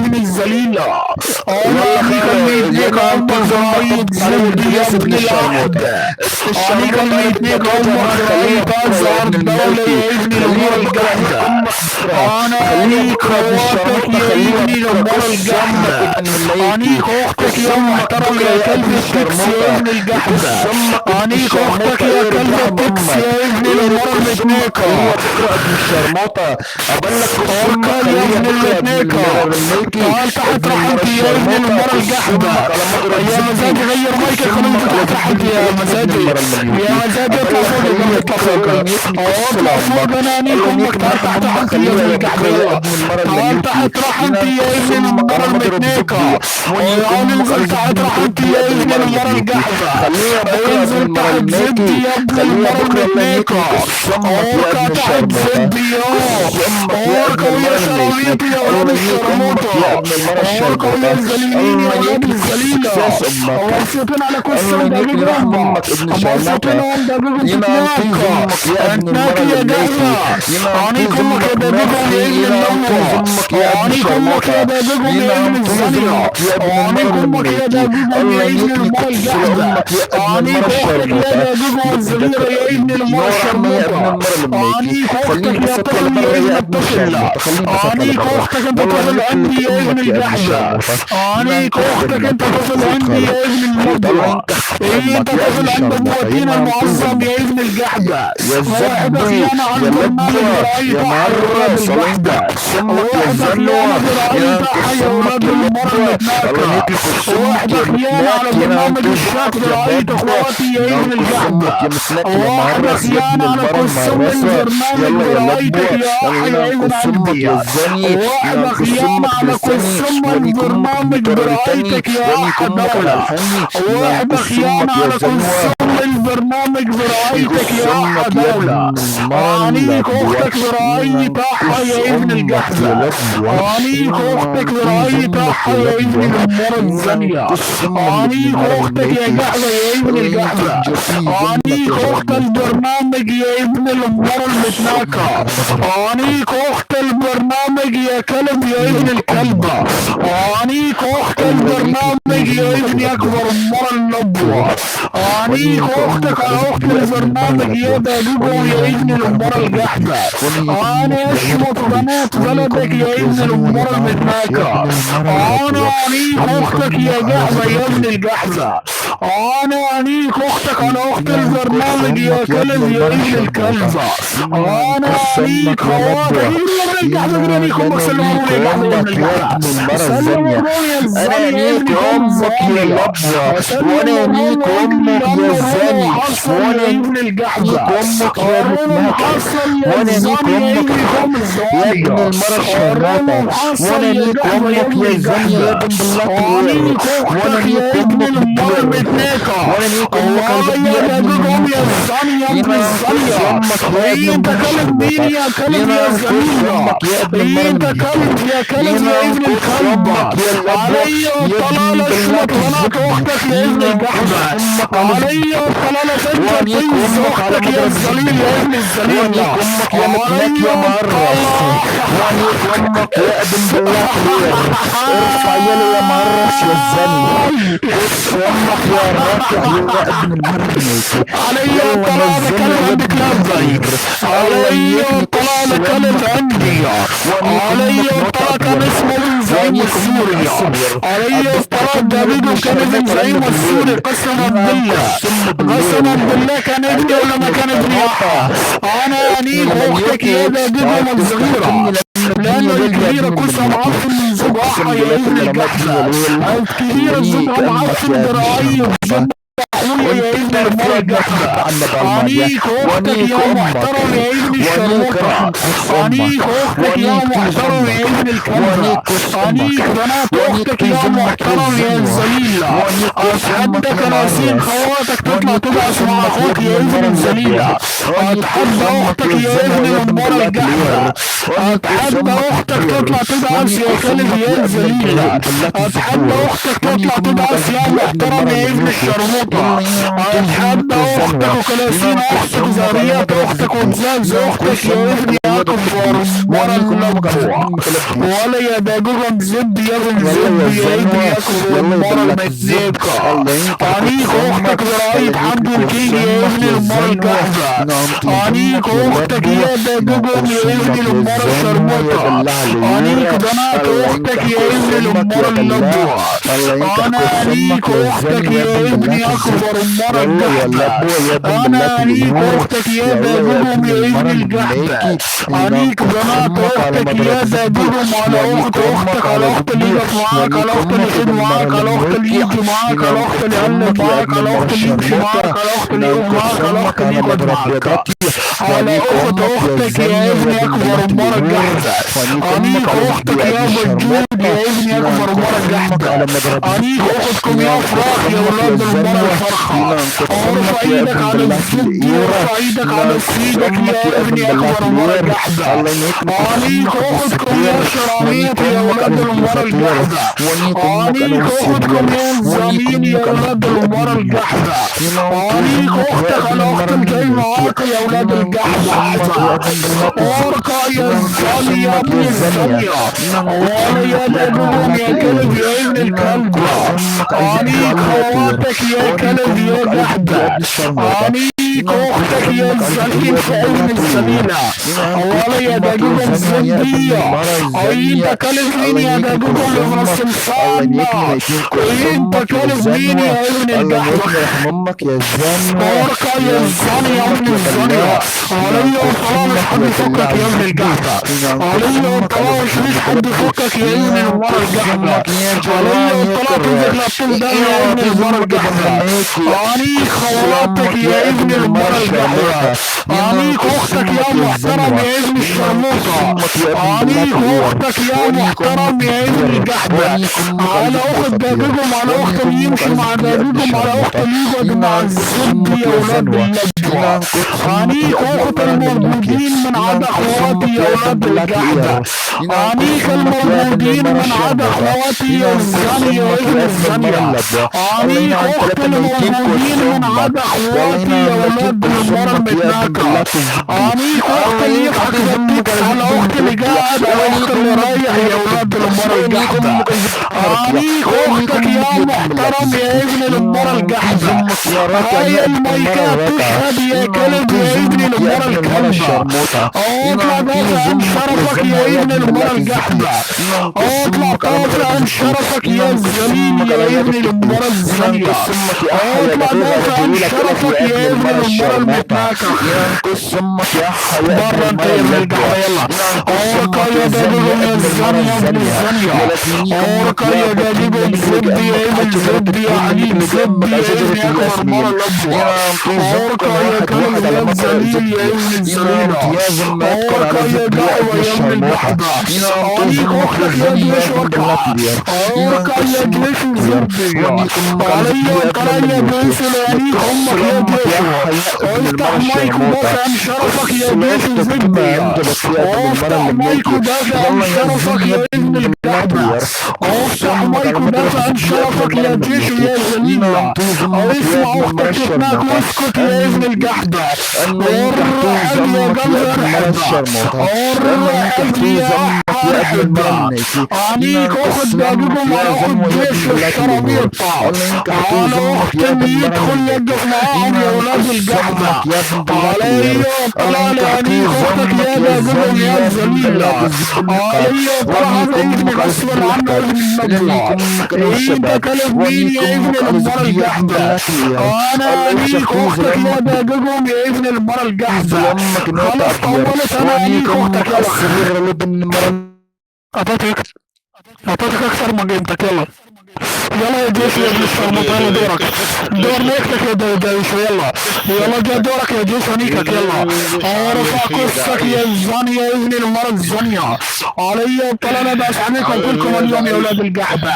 ابن الذليلة. أنا كلمتنيك امك زرايط زبد يا ابن العهد. أنا كلمتنيك امك زرايط ازهر دولة يا ابن الامور الجحدة. انا انيك خواتك يا ابن الامور الجحدة. انيك اختك يا محترم يا كلب التكس يا ابن الجحدة. انيك اختك يا كلب التكس يا ابن الامور المتنيكة. توكل يا ابن المتنيكة. تعال تحت رحمتي يا ابن الامور الجحدة. يا مزاجي غير مايك خليك تحت رحمتي يا مزاجي. يا مزاجي اطلع فوق اطلع فوق اطلع فوق. انا انيك امك تعال تحت رحمتي يا ابن الجحدة. تعال تحت رحمتي يا ابن الامور المتنيكة. انزل تحت رحمتي يا ابن الامور الجحدة. انزل تحت زبدي يا ابن الامور المتنيكة. اوركا تحت زبدي يا اوركا ويا شراميطي يا ولاد الشرموطة. اوركا ويا الذليلين يا ولاد الذليلة. مبسوطين على كل سنة دقيق رحمة. مبسوطين على دقيق اتناك يا جهلة. عنيك امك يا دقيقهم يا ابن اللمة. عنيك امك يا دقيقهم يا ابن الزنية. عنيك امك يا دقيقهم يا ابن الماء الجحدة. عنيك اختك يا دقيقهم الزغيرة يا ابن الماء الشرموطة. عنيك اختك يا طفل يا ابن الطفل. عنيك اختك انت طفل عندي يا ابن الجحدة. عنيك اختك انت طفل عندي يا ابن المرضى. انت طفل عند ابوتين المعظم يا ابن الجحدة. واحد خيانة عن برنامج برعاية اولاد الوحدة. واحد خيانة برعاية يا اولاد المرة المتناكة. واحد خيانة على برنامج الشاك برعاية اخواتي يا ابن الجحدة. واحد خيانة على كسوم البرنامج برعايتك يا احي يا ابن عندي. واحد خيانة على كسوم البرنامج برعايتك يا احي دولة. واحد خيانة على كسوم البرنامج برعايتك يا احي دولة. عنيك اختك برعاية احي يا ابن الجحدة. عنيك اختك برعاية احي يا ابن الامور الزانية. عنيك اختك يا جحدة يا ابن الجحدة. عنيك اخت البرنامج يا ابن الامور المتناكة. عنيك اخت البرنامج يا كلب يا ابن الكلبة. عنيك اخت البرنامج يا ابن اكبر امور النبوة. عنيك اختك على اخت البرنامج يا دقيقه يا ابن الامور الجحدة. انا اشمط بنات بلدك يا ابن الامور المتناكة. انا عنيك اختك يا جحدة يا ابن الجحدة. انا عنيك اختك على اخت البرنامج يا كلب يا ابن الكلبة. انا عنيك خواتك يا ابن الجحدة. جرانيك امك سلموني يا جحدة يا ابن الجحدة. سلموني يا الزاني يا ابن امك يا لبوة. وانا عنيك امك يا الزاني. وانا ابن الجحدة. امك يا متناكة. وانا عنيك امك يا ابن المرة الشرموطة. وانا عنيك امك يا الزاني يا ابن بلاتي. وانا عنيك امك يا متناكة. وانا عنيك امك يا ابن يا الزاني يا ابن الزانية. انت كلب مين يا كلب يا زميلة. انت كلب يا كلب يا ابن الكلب. علي الطلالة اشمط بنات اختك يا ابن الجحدة. علي الطلالة انت طيز اختك يا الزليل يا ابن الزليل. امك يا متناك يا مهرس. وعنيك امك يا ابن بلاتي. ارفع يلي يا مهرس يا الزني. امك يا راكع يا ابن المرمي. علي الطلالة كلب عندك لبيك. علي الطلالة كلب عندي. علي الطلالة كان اسمه من زعيم السوريا. علي الطلالة دابيدو كان ابن زعيم السوري. قسما بالله قسما بالله كان ابني ولا ما كان ابني. انا انيك اختك يا دابيدو الصغيرة. لأن الكبيرة كلها معفن من زباحة يا ابن الجحدة. الكبيرة زبها معفن برعاية اخويا يا ابن المرة الجحدة. عنيك اختك يا محترم يا ابن الشرموطة. عنيك اختك يا محترم يا ابن الكلبة. عنيك بنات اختك يا محترم يا الذليلة. اتحدى كراسين خواتك تطلع تبعث مع اخوك يا ابن الذليلة. اتحدى اختك يا ابن المرة الجحدة. اتحدى اختك تطلع تبعث يا كلب يا الذليلة. اتحدى اختك تطلع تبعث يا محترم يا ابن الشرموطة. اتحدى اختك وكلاسين اختك وزاريات اختك ومزاز اختك يا ابني اكبر مرة اللبوة، ولا يا داجوجم زبدي يا ابن زبدي يا ابني اكبر مرة المتنيكة. عنيك اختك برعاية حمد الكينج يا ابن المرة الجحدة. عنيك اختك يا داجوجم يا ابن المرة الشرموطة. عنيك بنات اختك يا ابن المرة اللبوة. انا عنيك اختك يا ابني اكبر مرة الجحدة. انا عنيك اختك يا داجوجم يا ابن الجحدة. عنيك بنات اختك يا داجوجم على اخت اختك، على اخت اللي يقف معاك، على اخت اللي يشد معاك، على اخت اللي يجي معاك، على اخت اللي يقلب معاك، على اخت اللي يمشي معاك، على اخت اللي يقف معاك، على اخت اللي يقعد معاك، على اخت اختك يا ابني اكبر مرة جحدة. عنيك اختك يا بجود يا ابني اكبر مرة جحدة. عنيك اختكم يا فراخ يا ولاد المرة الفرخة. ارفع ايدك على الزبدي، ارفع ايدك على سيدك يا ابني اكبر مرة جحدة. عنيك اختكم يا شراميط يا ولاد المرة الجحدة. عنيك اختكم يا زميل يا ولاد المرة الجحدة. عنيك اختك على اخت الجاي معاك يا ولاد الجحدة. ارقى يا الزاني يا ابن الزانية، ولا يا داجوجم يا كلب يا ابن الكلب. عنيك خواتك يا كلب يا جحدة. عنيك اختك يا الزليل في ابن الزليلة، ولا يا داجوجم زبدية. انت كلب مين يا داجوجم يا ابن السلطان؟ انت كلب مين يا ابن الجحدة؟ ارقى يا الزاني يا ابن الزانية. عليا وطلع مش حد يفكك يا ابن الجحدة. عليا وطلع مش حد يفكك يا ابن المرة الجحدة. عليا وطلع تنزل لابتل ده يا ابن المرة الجحدة. عنيك خواتك يا ابن المرة الجحدة. عنيك اختك يا محترم يا ابن الشرموطة. عنيك اختك يا محترم يا ابن الجحدة. على اخت داجوجم، على اخت اللي يمشي مع داجوجم، على اخت اللي يقعد مع الزبد يا ولاد اللجوة. عنيك اخت الموجودين من عدا اخواتي يا ولاد الجحدة. عنيك الموجودين من عدا اخواتي يا الزاني يا ابن الزانية. عنيك اخت الموجودين من عدا اخواتي يا ولاد المرة المتناكة. عنيك اخت اللي يضحك يديك على اخت اللي قاعد، على اخت اللي رايح يا ولاد المرة الجحدة. عنيك اختك يا محترم يا ابن المرة الجحدة. هاي المايكات تشهد يا كلب يا ابن المرة الكلبة. اطلع دافع عن شرفك يا ابن المرة الجحدة. اطلع دافع عن شرفك يا الزليل يا ابن المرة الزانية. اطلع دافع عن شرفك يا ابن المرة المتناكة. برا انت يا ابن الجحدة. يلا اوركا يا داجوجم يا الزاني يا ابن الزانية. اوركا يا داجوجم زبدي يا ابن زبدي يا حليب زبدي يا ابن اكبر مرة لبوة. اوركا يا كلب يا الزليل يا ابن الزليلة. اوركا يا دعوة يا ابن الجحدة. عنيك اختك يا جيش وركع. اوركا يا جيش زبدي. عليا وطلع يا جيش لعنيك امك يا جيش. افتح مايك ودافع عن شرفك يا جيش زبدي. افتح مايك ودافع عن شرفك يا ابن الجحدة. افتح مايك ودافع عن شرفك يا جيش يا زليلة. اسمع اختك تتناك واسكت يا ابن الجحدة. ارحب يا قلب ارحب. ارحب يا ارحب. عنيك اخت داجوجم على اخت جيش الشرابيطة. على اخت اللي يدخل يقف معاهم يا ولاد الجحدة. عليا طلع لعنيك اختك يا داجوجم يا زليلة. عليا طلع ابني غصبا عنه ابن النجوى. انت كلب مين يا ابن المرة الجحدة؟ انا عنيك اختك يا داجوجم يا ابن المرة الجحدة. خلاص طولت انا عنيك اختك يا اعطيتك اكثر من قيمتك. يلا يلا يا جيش يا ابن الشرموطة. يلا دورك، دور نيكتك يا جيش. يلا يلا جا دورك يا جيش هنيكك. يلا ارفع قصك يا الزاني يا ابن المرة الزانية. عليا طلع انا باس عليكم كلكم اليوم يا ولاد القحبة.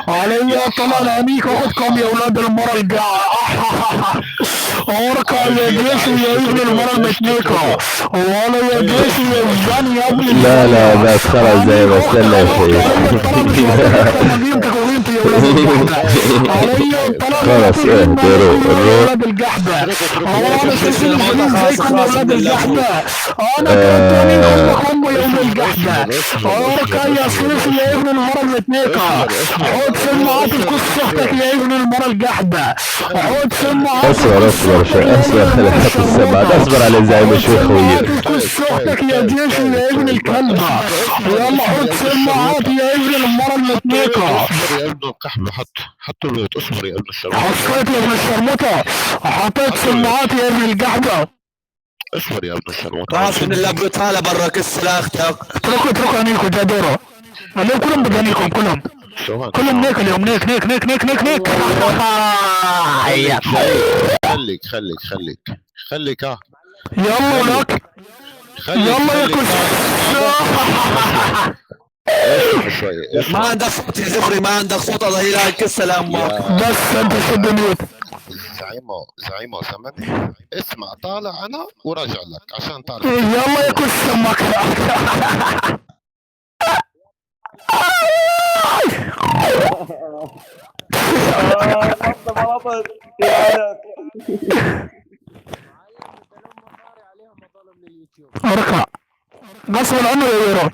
عليا طلع هنيك اخدكم يا ولاد المرة القحبة. اركع يا جيش يا ابن المرة المتنيكة. ولا يا جيش يا الزاني يا ابن. لا بس خلاص زي ما استنى يا شيخ. ولاد القحبة. عليهم طلب خلاص اهدى يا روق. ولاد القحبة. انا مش سجن الموضوع الحديد خلاص زيكم يا خلاص ولاد من اللابوت. القحبة. انا كرتونيكم آه بكم يا ولاد القحبة. اصبر اصبر اركع اصبر يا اصبر صيفي يا ابن المرة المتنيكة. اصبر اصبر حط سماعات اصبر القص اختك اصبر يا ابن المرة القحبة. خليك حط خليك سماعات اصبر القص اصبر اختك يا ابن اصبر، خلي المرة احط السماعات، الشرموطة. اصبر على زعيم حط شوي خويي. سماعات طيب القص طيب اختك يا طيب جيشي طيب يا ابن طيب الكلبة. اصبر يلا اصبر حط يا ابن سماعات الشرموطة. يا ابن المرة حطوا ميوت المتنيكة. اصبر يا ابن القحبة حطوا ميوت اصبر يا ابن الشرموطة حطيت يا ابن الشرموطة. حطيت حطوا ميوت سماعات يا ابن القحبة. اصبر يا ابن الشرموطة خلاص من اللابوت هلا برا كس لاختك. اتركوا انيكم جادورو. اليوم كلهم بدانيكم كلهم. ثواني كلهم نيك ثواني اليوم نيك نيك نيك نيك نيك نيك. خليك يلا ولك. يلا يا كش. اسمع شوي ما اسمع عندك صوت يا زفري، ما عندك صوت. الله يلاقي كس لامك. بس انت شد ميوت. زعيمو سامعني اسمع طالع انا وراجع لك عشان تعرف يلا يا كش سمك. اركع غصب عنه يا ويرون.